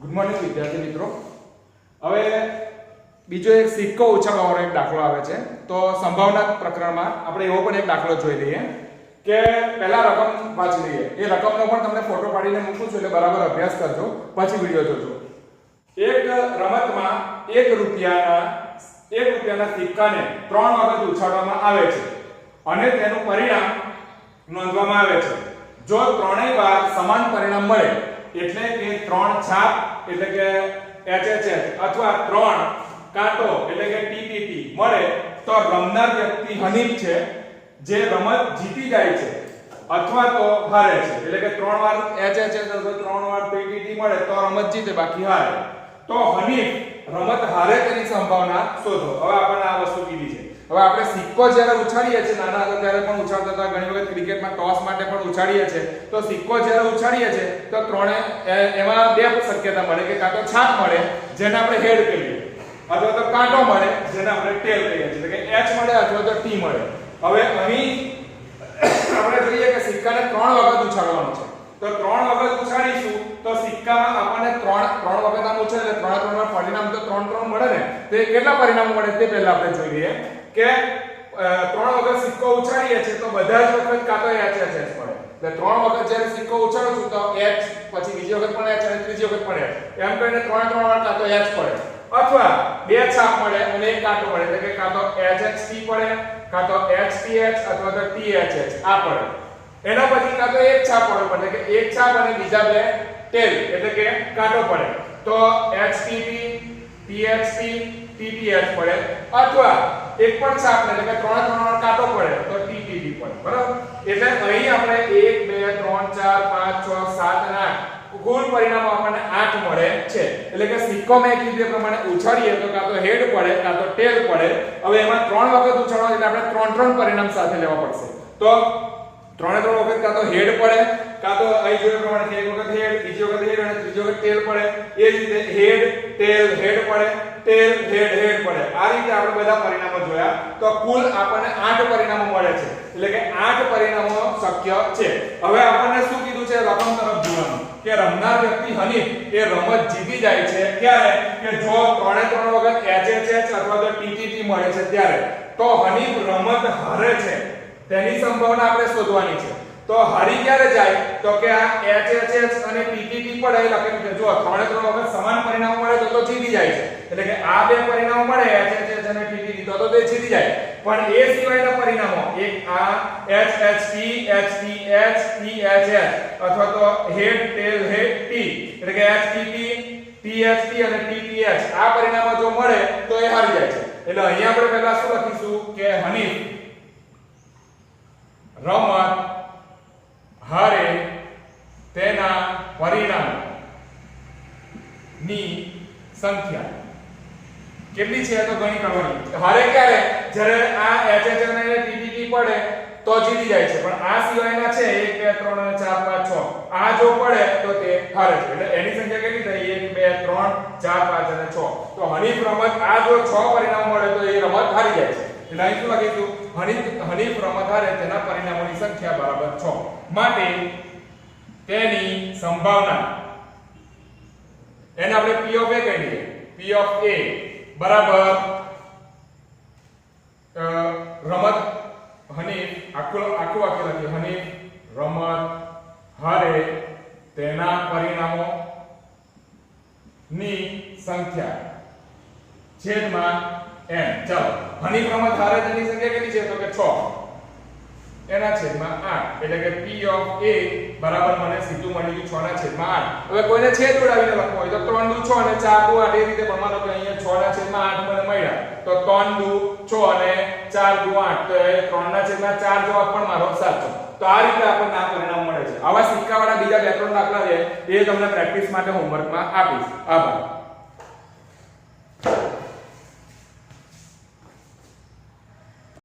Good morning વિદ્યાર્થી મિત્રો। હવે બીજો એક સિક્કો ઉછાળવાનો એક દાખલો આવે છે। તો સંભાવના પ્રકરણમાં આપણે એવો પણ એક દાખલો જોઈ લઈએ કે પહેલા રકમ વાંચી લઈએ। એ રકમનો પણ તમને ફોટો પાડીને મૂકું છું એટલે બરાબર અભ્યાસ કરજો, પછી વિડિયો જોજો। એક રમતમાં 1 રૂપિયાના સિક્કાને 3 વખત ઉછાળવામાં આવે છે અને તેનું પરિણામ નોંધવામાં આવે છે। જો ત્રણેય વાર સમાન પરિણામ મળે એટલે કે 3 છાપ એટલે કે HHH અથવા 3 કાંટો એટલે કે TTT મળે તો રમનાર વ્યક્તિ હનીફ છે, જે રમત જીતી જાય છે અથવા તો હારે છે। એટલે કે 3 વાર HHH અથવા 3 વાર TTT મળે તો રમત જીતે, બાકી હારે। તો હનીફ રમત હારે તેની સંભાવના શોધો। હવે આપણને આ વસ્તુ કીધી છે। હવે આપણે સિક્કો જ્યારે ઉછાળીએ છીએ, નાના હતા ત્યારે પણ ઉછાળતા હતા, ઘણી વખત ક્રિકેટમાં ટોસ માટે પણ ઉછાળીએ છીએ। તો સિક્કો જ્યારે ઉછાળીએ છીએ તો એમાં બે શક્યતા મળે કે કાં તો છાપ મળે જેને આપણે હેડ કહીએ, અથવા તો કાંટો મળે જેને આપણે ટેલ કહીએ છીએ, એટલે કે H મળે અથવા તો T મળે। હવે અહીં આપણે જોઈએ કે સિક્કાને 3 વખત ઉછાળવાનો છે, તો 3 વખત ઉછાળીશું તો સિક્કામાં આપણને 3 વખત આમ ઉછાળે એટલે 3 માં પરિણામ તો 3 મળે ને। તો કેટલા પરિણામો મળે તે પહેલા આપણે જોઈ લઈએ કે 3 વખત સિક્કો ઉછાળીએ છીએ તો બધા જ વખત કાં તો HHH મળે। એટલે 3 વખત જ્યારે સિક્કો ઉછાળું છું તો H, પછી બીજી વખત પણ H અને ત્રીજી વખત પણ H, એમ કરીને 3 વાર કાં તો H પડે, અથવા 2 છાપ મળે અને 1 કાંટો મળે, એટલે કે કાં તો HHT પડે, કાં તો HTH અથવા તો THH આ પડે। એના પછી કાં તો 1 છાપ પડે, એટલે કે 1 છાપ અને બીજા 2 ટેલ એટલે કે કાંટો પડે, તો HTT, THT, TTH પડે, અથવા એક પણ છાપ એટલે કે 3 વાર કાંટો પડે તો TTT પડે, બરાબર। એટલે અહીં આપણે 1 2 3 4 5 6 7 અને 8 કુલ પરિણામો આપણને 8 મળે છે। એટલે કે સિક્કો મેં કીધું પ્રમાણે ઉછાળીએ તો કાં તો હેડ પડે કાં તો ટેલ પડે। હવે એમાં 3 વખત ઉછાળવા એટલે આપણે 3 પરિણામ સાથે લેવા પડશે। તો 3 વખત કાં તો હેડ પડે, કાં તો અહીં જોયા પ્રમાણે એક વખત હેડ, બીજી વખત હેડ અને ત્રીજી વખત ટેલ પડે। એ જ રીતે હેડ ટેલ હેડ પડે, ટેલ હેડ હેડ પડે। આ રીતે આપણે બધા પરિણામો જોયા તો કુલ આપણને 8 પરિણામો મળે છે, એટલે કે 8 પરિણામો શક્ય છે। હવે આપણને શું કીધું છે, રકમ તરફ જોવાનું કે રમનાર વ્યક્તિ હનીફ એ રમત જીતી જાય છે ક્યારે, કે જો 3 વખત HHH અથવા તો TTT મળે છે ત્યારે। તો હનીફ રમત હારે છે તેની સંભાવના આપણે શોધવાની છે। તો હારી ક્યારે જાય, તો કે આ HHH અને TTT પડે લખેલું છે, જો 3 વખત સમાન પરિણામ મળે તો જીતી જાય છે, એટલે કે આ બે પરિણામો મળે HHH અને TTT તો તે જીતી જાય। પણ એ સિવાયના પરિણામો એક આ HHT, HTH, THH અથવા તો હેડ ટેલ હેડ T એટલે કે HTT, THT અને TTH આ પરિણામો જો મળે તો એ હારી જાય છે। એટલે અહીંયા આપણે પહેલા શું લખીશું કે હનીફ રમત હારે તેના પરિણામની સંખ્યા કેટલી છે તો ગણી કરવાની। હારે ક્યારે, જ્યારે આ HH અને TTT પડે તો જીતી જાય છે, પણ આ સિવાયના છે 1 2 3 અને 4 5 6 આ જો પડે તો તે હારે છે। એટલે એની સંખ્યા કેટલી થઈ, 1 2 3 4 5 અને 6। તો હનીફ રમત આ જો 6 પરિણામ મળે તો એ રમત હારી જાય છે। એટલે અહીં શું લખીશું, હનીફ રમત હારે તેના પરિણામોની સંખ્યા બરાબર 6 માટે તેની સંભાવના એને આપણે P of A કહી દઈએ। P of A બરાબર રમત હનીફ આખું વાક્ય લખીએ, હનીફ રમત હારે તેના પરિણામો ની સંખ્યા છેદમાં n। ચાલો, હનીફ રમત હારે તેની સંખ્યા કેટલી છે, તો કે 6 એના છેદમાં 8, એટલે કે P of A બરાબર મને સીધું મળી ગયું 6 ના છેદમાં 8। હવે કોઈને છેદ ઉડાવીને લખવું હોય તો 3 દુ 6 અને 4 દુ 8 એ રીતે પણ માનો કે અહીંયા 6 ના છેદમાં 8 મને મળ્યા તો 3 દુ 6 અને 4 દુ 8, તો એ 3 ના છેદમાં 4 જવાબ પણ મારો સાચો। તો આ રીતે આપણને આ પરિણામ મળે છે। આવા સિક્કાવાળા બીજા 2-3 દાખલા છે એ તમને પ્રેક્ટિસ માટે હોમવર્કમાં આપીશ। આભાર।